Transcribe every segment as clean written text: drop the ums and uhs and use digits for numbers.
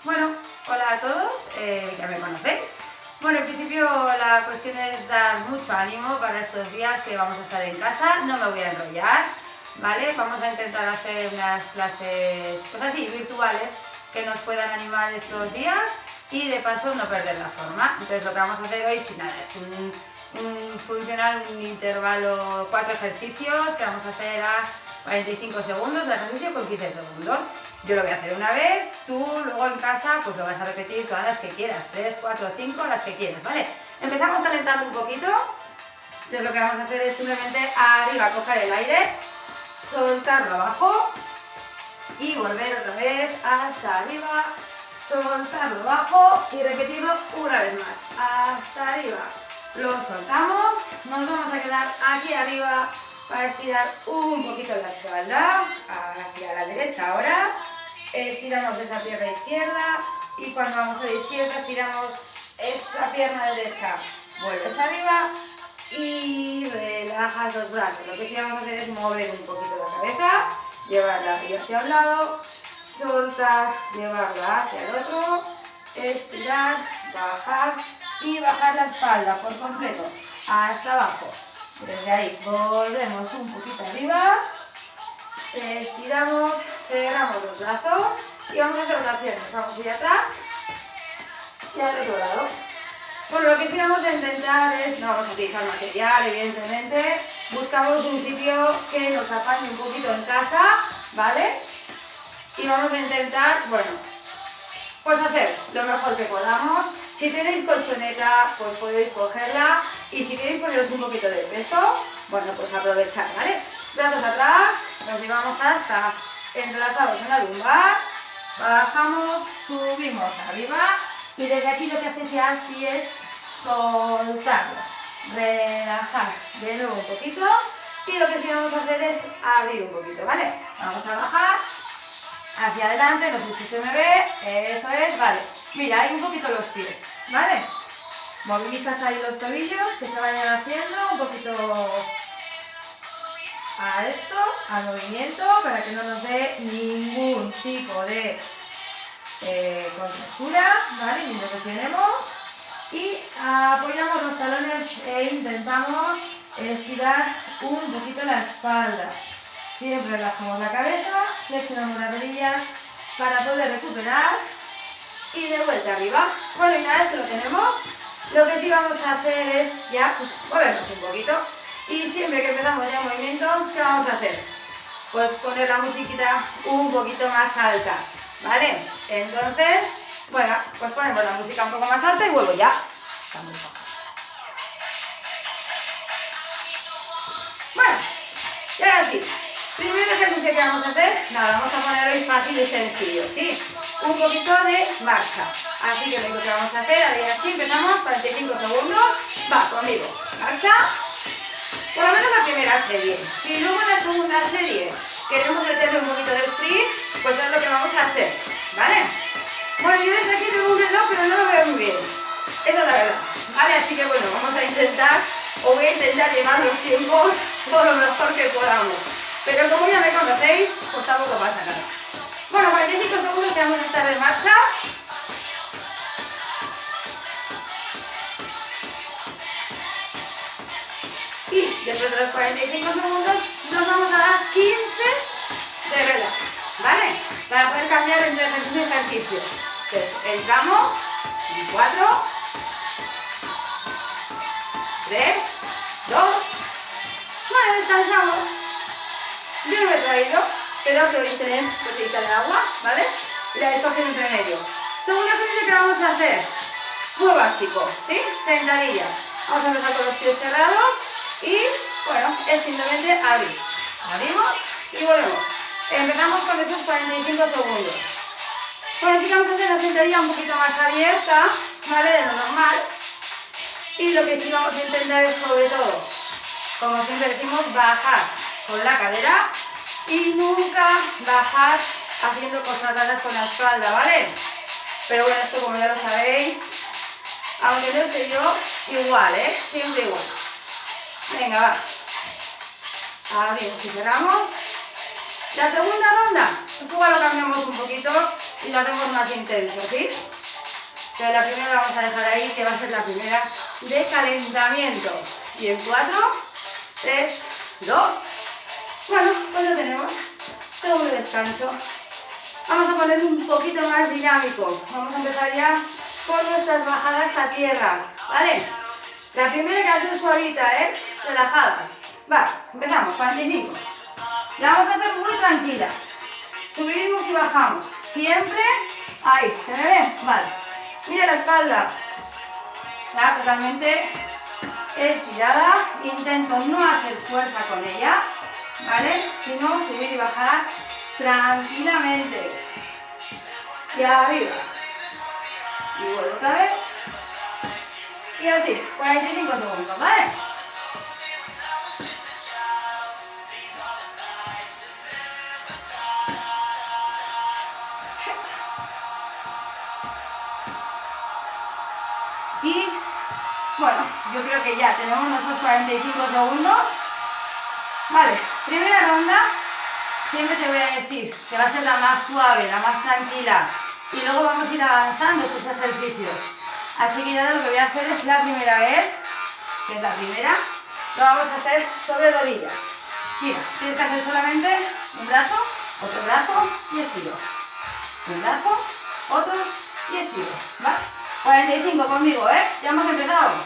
Bueno, hola a todos, ya me conocéis. Bueno, en principio la cuestión es dar mucho ánimo para estos días que vamos a estar en casa. No me voy a enrollar, ¿vale? Vamos a intentar hacer unas clases, pues así, virtuales, que nos puedan animar estos días y de paso no perder la forma. Entonces lo que vamos a hacer hoy, sin nada, es un intervalo, 4 ejercicios que vamos a hacer a 45 segundos de ejercicio con 15 segundos. Yo lo voy a hacer una vez, tú luego en casa pues lo vas a repetir todas las que quieras, 3, 4, 5, las que quieras, ¿vale? Empezamos calentando un poquito. Entonces lo que vamos a hacer es simplemente arriba coger el aire, soltarlo abajo y volver otra vez hasta arriba, soltarlo abajo y repetirlo una vez más, hasta arriba. Lo soltamos, nos vamos a quedar aquí arriba para estirar un poquito la espalda, hacia la derecha ahora. Estiramos esa pierna izquierda y cuando vamos a la izquierda estiramos esa pierna derecha. Vuelves arriba y relajas los brazos. Lo que sí vamos a hacer es mover un poquito la cabeza, llevarla hacia un lado, soltar, llevarla hacia el otro, estirar, bajar y bajar la espalda por completo hasta abajo. Desde ahí volvemos un poquito arriba, estiramos, cerramos los brazos y vamos a hacer rotaciones. Vamos hacia atrás y al otro lado. Bueno, lo que sí vamos a intentar es, no vamos a utilizar material, evidentemente, buscamos un sitio que nos apañe un poquito en casa, ¿vale? Y vamos a intentar, bueno, pues hacer lo mejor que podamos. Si tenéis colchoneta, pues podéis cogerla y si queréis poneros un poquito de peso, bueno, pues aprovechar, ¿vale? Brazos atrás, nos llevamos hasta entrelazados en la lumbar, bajamos, subimos arriba y desde aquí lo que hacéis ya así es soltarlo, relajar de nuevo un poquito y lo que sí vamos a hacer es abrir un poquito, ¿vale? Vamos a bajar hacia adelante, no sé si se me ve, eso es, vale. Mira, hay un poquito los pies, ¿vale? Movilizas ahí los tobillos, que se vayan haciendo un poquito a esto, al movimiento, para que no nos dé ningún tipo de contractura, ¿vale? Ni lo presionemos. Y apoyamos los talones e intentamos estirar un poquito la espalda. Siempre relajamos la cabeza, flexionamos las rodillas para poder recuperar y de vuelta arriba. Bueno, y una vez que lo tenemos, lo que sí vamos a hacer es ya pues, movernos un poquito. Y siempre que empezamos ya el movimiento, ¿qué vamos a hacer? Pues poner la musiquita un poquito más alta, ¿vale? Entonces, bueno, pues ponemos la música un poco más alta y vuelvo ya. Bueno, y ahora sí. Primer ejercicio que vamos a hacer, nada, vamos a poner hoy fácil y sencillo, ¿sí? Un poquito de marcha. Así que lo único que vamos a hacer, ahora así empezamos, 45 segundos, va, conmigo, marcha. Por lo menos la primera serie. Si luego en la segunda serie queremos meterle un poquito de sprint, pues es lo que vamos a hacer, ¿vale? Bueno, yo desde aquí tengo un reloj, pero no lo veo muy bien. Eso es la verdad, ¿vale? Así que bueno, vamos a intentar, o voy a intentar llevar los tiempos todo lo mejor que podamos. Pero como ya me conocéis, pues tampoco pasa nada. Bueno, 45 segundos que vamos a estar en marcha. Y después de los 45 segundos nos vamos a dar 15 de relax, ¿vale? Para poder cambiar entre ejercicio y ejercicio. Entonces, entramos en 4, 3, 2, bueno, descansamos. Yo no me he traído, pero que vais a tener botellita de agua, ¿vale? Y la habéis cogido entre medio. Segundo ejercicio que vamos a hacer, muy básico, ¿sí? Sentadillas. Vamos a empezar con los pies cerrados y, bueno, es simplemente abrir. Abrimos y volvemos. Empezamos con esos 45 segundos. Bueno, sí que vamos a hacer la sentadilla un poquito más abierta, ¿vale? De lo normal. Y lo que sí vamos a intentar es, sobre todo, como siempre decimos, bajar con la cadera y nunca bajar haciendo cosas raras con la espalda, ¿vale? Pero bueno, esto como ya lo sabéis, aunque no esté yo, igual, ¿eh? Siempre igual. Venga, va. Abrimos y cerramos. La segunda ronda, pues igual lo cambiamos un poquito y lo hacemos más intenso, ¿sí? Pero la primera la vamos a dejar ahí, que va a ser la primera de calentamiento. Y en 4, 3, 2. Bueno, pues lo tenemos. Segundo descanso. Vamos a poner un poquito más dinámico. Vamos a empezar ya con nuestras bajadas a tierra, ¿vale? La primera que va a ser suavita, relajada. Va, empezamos, 45. La vamos a hacer muy tranquilas. Subimos y bajamos. Siempre ahí, ¿se me ve? Vale. Mira la espalda. Está totalmente estirada. Intento no hacer fuerza con ella, ¿vale? Sino subir y bajar tranquilamente. Y arriba. Y vuelvo otra vez. Y así, 45 segundos, ¿vale? Y bueno, yo creo que ya tenemos nuestros 45 segundos. Vale, primera ronda. Siempre te voy a decir que va a ser la más suave, la más tranquila. Y luego vamos a ir avanzando estos ejercicios. Así que yo ahora lo que voy a hacer es la primera vez, que es la primera, lo vamos a hacer sobre rodillas. Mira, tienes que hacer solamente un brazo, otro brazo y estiro. Un brazo, otro y estiro. ¿Vale? 45 conmigo, ¿eh? Ya hemos empezado.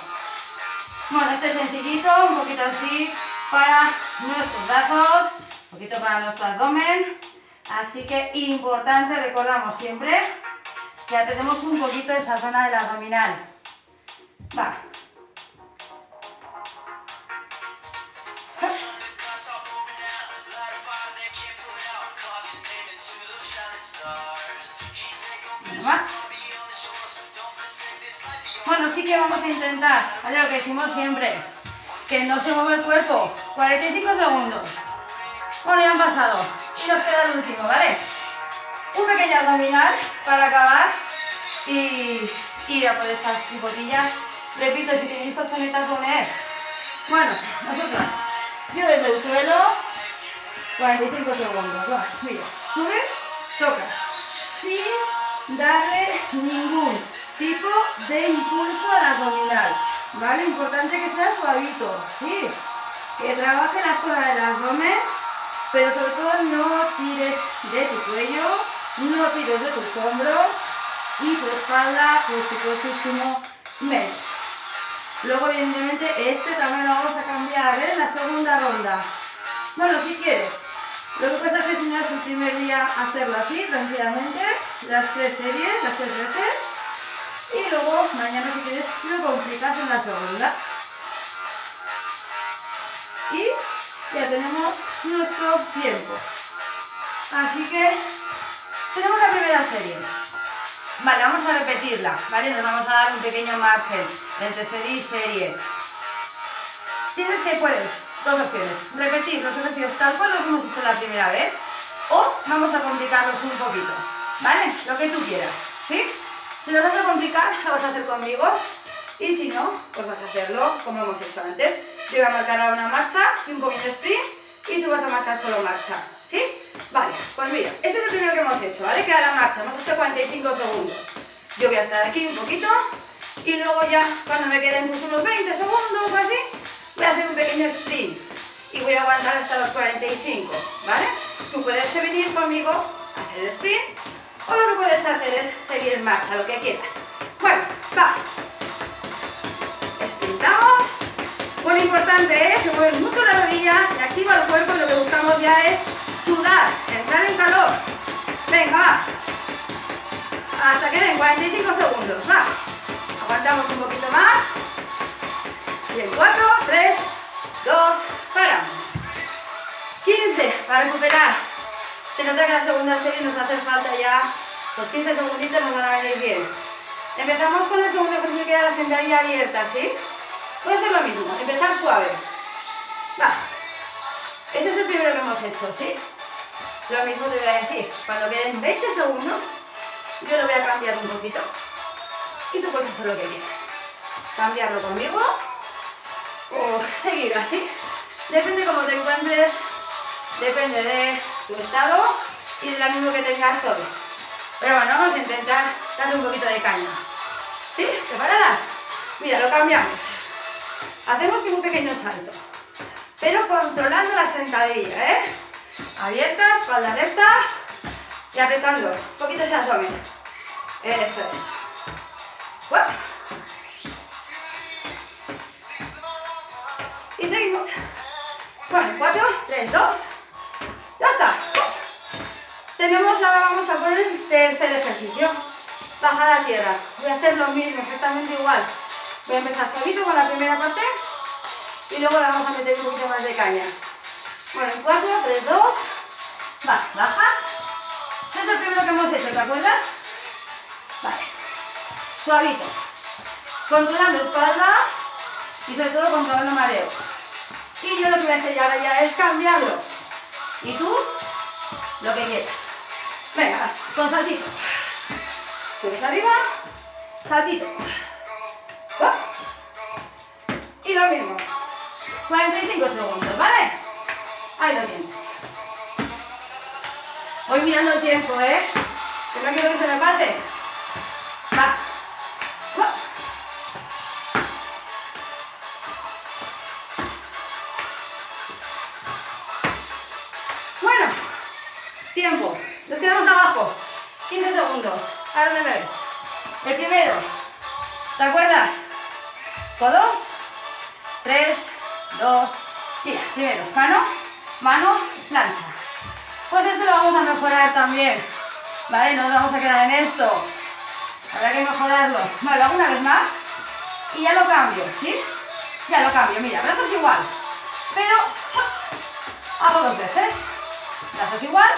Bueno, este es sencillito, un poquito así para nuestros brazos, un poquito para nuestro abdomen. Así que importante, recordamos siempre que apretemos un poquito esa zona del abdominal. Va. Más. Bueno, sí que vamos a intentar, ¿vale? Lo que decimos siempre, que no se mueva el cuerpo. 45 segundos. Bueno, ya han pasado. Y nos queda el último, ¿vale? Un pequeño abdominal para acabar y ir a por esas picotillas. Repito, si tenéis colchonetas, poner. Bueno, nosotras, yo desde el suelo, 45 segundos. Va, mira, subes, tocas, sin darle ningún tipo de impulso al abdominal, ¿vale? Importante que sea suavito, sí, que trabaje la zona del abdomen, pero sobre todo no tires de tu cuello, no tires de tus hombros y tu espalda, por supuestísimo, menos. Luego, evidentemente, este también lo vamos a cambiar en la segunda ronda. Bueno, si quieres, lo que puedes hacer si no es el primer día, hacerlo así, tranquilamente, las 3 series, las 3 veces. Y luego, mañana si quieres, lo complicas en la segunda. Y ya tenemos nuestro tiempo. Así que, tenemos la primera serie. Vale, vamos a repetirla, ¿vale? Nos vamos a dar un pequeño margen entre serie y serie. Puedes, dos opciones. Repetir los ejercicios tal cual los hemos hecho la primera vez. O vamos a complicarlos un poquito, ¿vale? Lo que tú quieras, ¿sí? Si lo vas a complicar, lo vas a hacer conmigo. Y si no, pues vas a hacerlo como hemos hecho antes. Yo voy a marcar ahora una marcha y un poquito sprint. Y tú vas a marcar solo marcha, ¿sí? Vale, pues mira, este es el primero que hemos hecho, ¿vale? Queda la marcha, hemos hecho 45 segundos. Yo voy a estar aquí un poquito. Y luego ya, cuando me queden pues unos 20 segundos o así, voy a hacer un pequeño sprint. Y voy a aguantar hasta los 45, ¿vale? Tú puedes venir conmigo a hacer el sprint. O lo que puedes hacer es seguir en marcha, lo que quieras. Bueno, va. Sprintamos. Bueno, importante es, se mueven mucho las rodillas, se activa el cuerpo y lo que buscamos ya es sudar, entrar en calor. Venga, va. Hasta que den 45 segundos, va. Aguantamos un poquito más. Y en 4, 3, 2, paramos. 15 para recuperar. Se nota que la segunda serie nos hace falta ya, los 15 segunditos nos van a venir bien. Empezamos con el segundo ejercicio que era la sentadilla abierta, ¿sí? Voy a hacer lo mismo, empezar suave. Va. Ese es el primero que hemos hecho, ¿sí? Lo mismo te voy a decir. Cuando queden 20 segundos, yo lo voy a cambiar un poquito. Y tú puedes hacer lo que quieras. Cambiarlo conmigo o seguir así. Depende cómo te encuentres, depende de tu estado y del ánimo que tengas hoy. Pero bueno, vamos a intentar darle un poquito de caña. ¿Sí? ¿Preparadas? Mira, lo cambiamos. Hacemos como un pequeño salto, pero controlando la sentadilla, ¿eh? Abierta, espalda recta y apretando un poquito ese abdomen. Eso es. ¡Uap! Y seguimos. Bueno, 4, 3, 2. Ya está. Tenemos, ahora vamos a poner el tercer ejercicio. Bajar a tierra. Voy a hacer lo mismo, exactamente igual. Voy a empezar suavito con la primera parte y luego le vamos a meter un poquito más de caña. Bueno, en 4, 3, 2. Va, bajas. Ese es el primero que hemos hecho, ¿te acuerdas? Vale. Suavito. Controlando espalda y sobre todo controlando mareos. Y yo lo que voy a hacer ahora ya es cambiarlo. Y tú, lo que quieras. Venga, con saltito. Subes arriba, saltito. ¡Oh! Y lo mismo. 45 segundos, ¿vale? Ahí lo tienes. Voy mirando el tiempo, ¿eh? Que no quiero que se me pase. Va. ¡Oh! Bueno, tiempo. Nos quedamos abajo. 15 segundos. ¿A dónde me ves? El primero. ¿Te acuerdas? Codos. 3, 2. Mira, primero. Mano, mano, plancha. Pues este lo vamos a mejorar también. ¿Vale? No nos vamos a quedar en esto. Habrá que mejorarlo. Vale, lo hago una vez más. Y ya lo cambio, ¿sí? Ya lo cambio. Mira, brazos igual. Pero hago 2 veces. Brazos igual.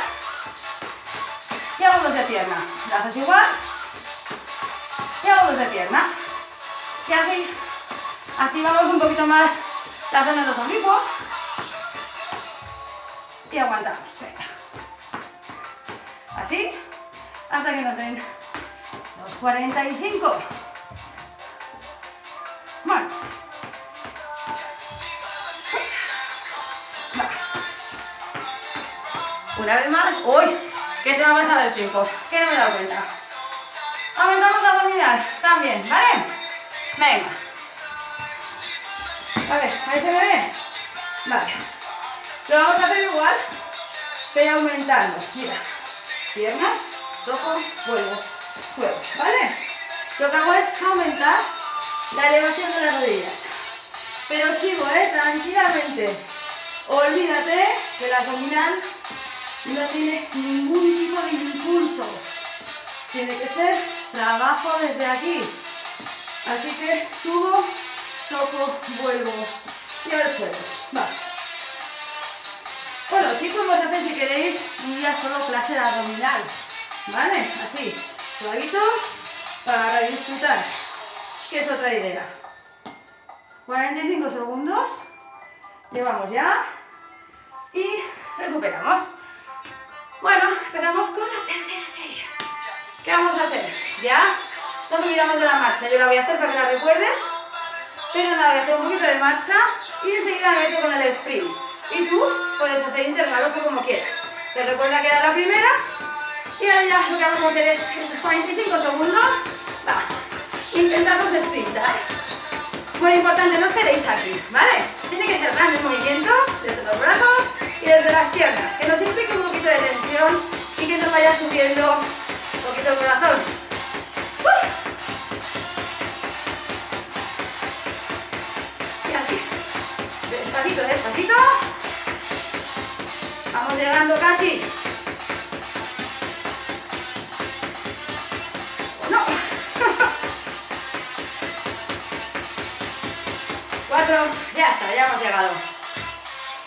Y hago 2 de pierna. Brazos igual. Y hago 2 de pierna. Y así activamos un poquito más la zona de los oblicuos. Y aguantamos. Venga. Así. Hasta que nos den los 45. Bueno. Va. Una vez más. ¡Uy! Que se me ha pasado el tiempo, que no me he dado cuenta. Aumentamos la abdominal también, ¿vale? Venga. A ver, ahí se me ve. Vale. Lo vamos a hacer igual, pero aumentando. Mira. Piernas, toco, vuelvo, suelo, ¿vale? Lo que hago es aumentar la elevación de las rodillas. Pero sigo, tranquilamente. Olvídate que la abdominal no tiene ningún tipo de impulsos. Tiene que ser trabajo desde aquí. Así que subo, toco, vuelvo y al suelo. Va. Bueno, sí podemos hacer, si queréis, un día solo clase de abdominal. ¿Vale? Así, suavito, para disfrutar. Que es otra idea. 45 segundos. Llevamos ya. Y recuperamos. Bueno, empezamos con la tercera serie. ¿Qué vamos a hacer? Ya nos olvidamos de la marcha. Yo la voy a hacer para que la recuerdes. Pero nada, voy a hacer un poquito de marcha y enseguida me meto con el sprint. Y tú puedes hacer intervalos o como quieras. Te recuerda que era la primera. Y ahora ya lo que vamos a hacer es esos 45 segundos. Va, intentamos sprintar. Muy importante, no os quedéis aquí, ¿vale? Tiene que ser grande el movimiento, desde los brazos y desde las piernas. Que nos implique un poquito de tensión y que nos vaya subiendo un poquito el corazón. Y así. Despacito, despacito. Vamos llegando casi. No. 4, ya está, ya hemos llegado.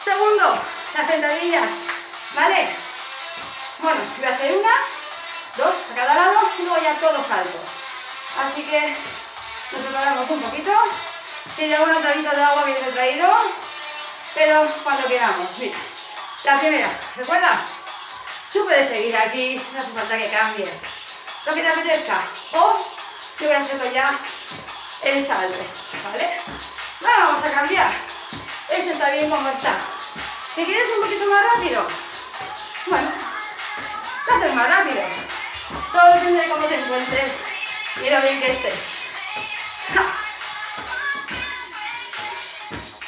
Segundo, las sentadillas, ¿vale? Bueno, voy a hacer 1, 2 a cada lado y luego ya todos altos. Así que nos preparamos un poquito. Si llevo un traguito de agua bien traído, pero cuando queramos. Mira, la primera, ¿recuerda? Tú puedes seguir aquí, no hace falta que cambies lo que te apetezca. O yo voy a hacerlo ya el salto, ¿vale? Bueno, vamos a cambiar. Este está bien como está. Si quieres un poquito más rápido, bueno, lo haces más rápido. Todo depende de cómo te encuentres y lo bien que estés.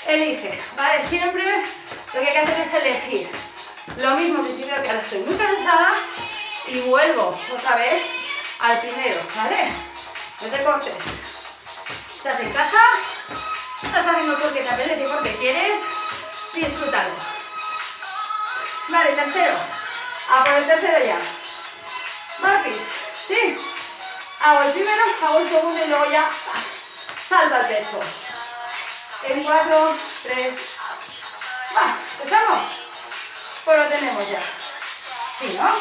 Elige, ¿vale? Siempre lo que hay que hacer es elegir. Lo mismo que si veo que ahora estoy muy cansada y vuelvo otra vez al primero, ¿vale? No te cortes. Estás en casa, estás haciendo porque te apetece y porque quieres, disfrútalo. Vale, tercero. A por el tercero ya. Burpees, ¿sí? Hago el primero, hago el segundo y luego ya salto al techo. En 4, 3, va, empezamos. Pues lo tenemos ya. ¿Sí, no?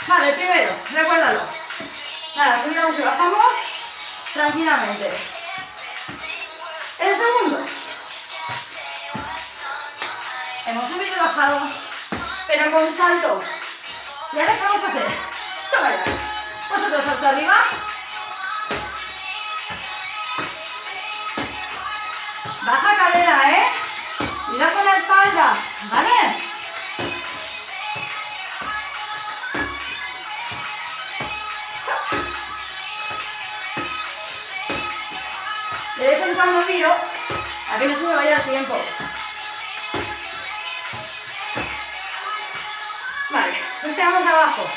Vale, el primero, recuérdalo. Nada, subimos y bajamos tranquilamente. El segundo. Hemos subido y bajado, pero con salto. ¿Y ahora qué vamos a hacer? Toma ya. Vosotros salto arriba. Baja cadera, ¿eh? Mira con la espalda, ¿vale? De vez en cuando miro a que no se me vaya el tiempo. Vale, nos quedamos abajo.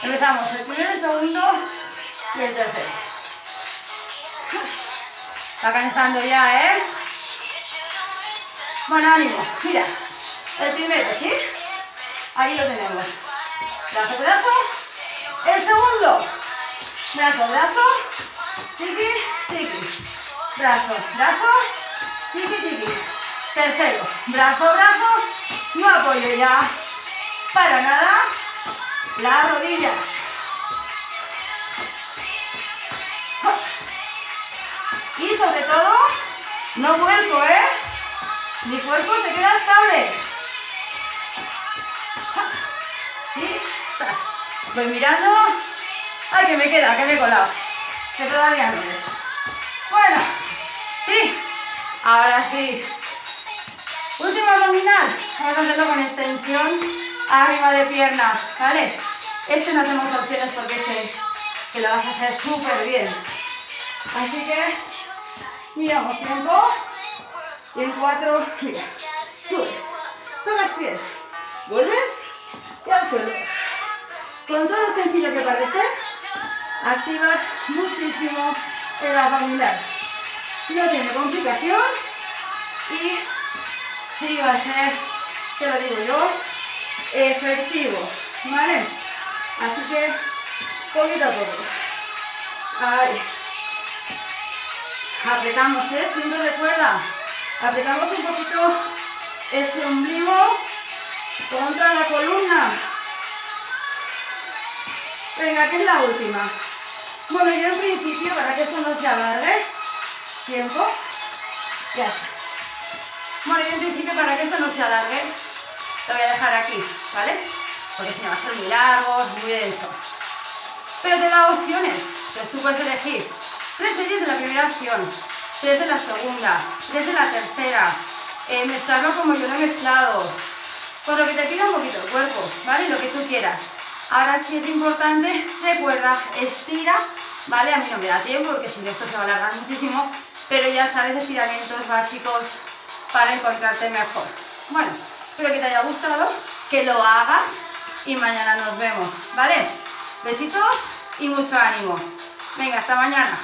Empezamos el primero, el segundo y el tercero. Está cansando ya, ¿eh? Bueno, ánimo. Mira, el primero, ¿sí? Ahí lo tenemos. Brazo, brazo. El segundo. Brazo, brazo. Tiki, tiki. Brazo, brazo. Tiki, tiki. Tercero. Brazo, brazo. No apoyo ya para nada las rodillas. Y sobre todo, no vuelco, ¿eh? Mi cuerpo se queda estable. Y voy mirando. ¡Ay, que me queda, que me he colado! Que todavía no es. Bueno, sí. Ahora sí. Último abdominal. Vamos a hacerlo con extensión arriba de pierna, ¿vale? Este no hacemos opciones porque sé que lo vas a hacer súper bien. Así que miramos tiempo. Y en 4, mira, subes, tocas pies, vuelves y al suelo. Con todo lo sencillo que parece, activas muchísimo el abdominal. No tiene complicación y sí va a ser, te lo digo yo, efectivo, ¿vale? Así que, poquito a poco. Ahí. Apretamos, ¿eh? Siempre recuerda. Apretamos un poquito ese ombligo contra la columna. Venga, que es la última. Bueno, yo en principio, para que esto no se alargue, tiempo, ya está. Bueno, yo en principio, para que esto no se alargue, lo voy a dejar aquí, ¿vale? Porque si no va a ser muy largo, muy denso. Pero te da opciones, entonces tú puedes elegir 3 series de la primera opción, 3 de la segunda, 3 de la tercera, mezclarlo como yo lo he mezclado, por lo que te pida un poquito el cuerpo, ¿vale? Lo que tú quieras. Ahora sí es importante, recuerda, estira, ¿vale? A mí no me da tiempo porque si no esto se va a alargar muchísimo, pero ya sabes estiramientos básicos para encontrarte mejor. Bueno, espero que te haya gustado, que lo hagas y mañana nos vemos, ¿vale? Besitos y mucho ánimo. Venga, hasta mañana.